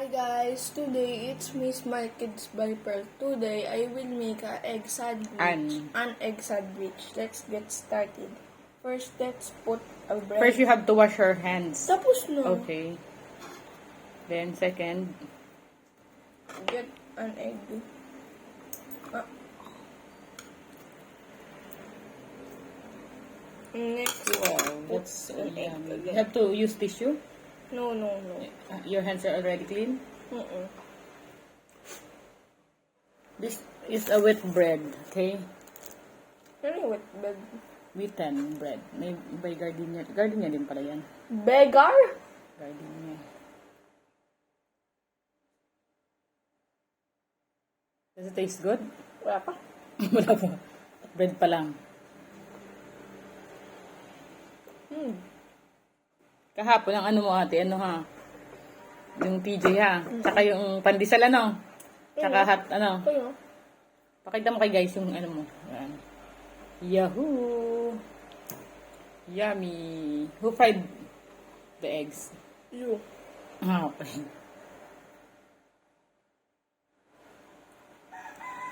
Hi guys, today it's Miss My Kids by Pearl. Today I will make an egg sandwich. An egg sandwich. Let's get started. First, let's put a bread. First, you have to wash your hands. Tapos na. Okay. Then, second. Get an egg. Next, Wow, that's an egg yummy. again. You have to use tissue. No. Your hands are already clean. This is a wet bread, okay? Ano wet bread? Wheaten bread. May by Gardenia. Gardenia din pala yan. Beggar? Gardenia. Does it taste good? Wala pa. Wala pa. Bread pa lang. Kahapon ang ano mo ate, ano ha? Yung PJ ha? Tsaka yung pandesal ano? Tsaka hot ano? Kayo? Pakita mo kay guys yung ano mo. Yan. Yahoo! Yummy! Who fried the eggs? You. Ah, okay.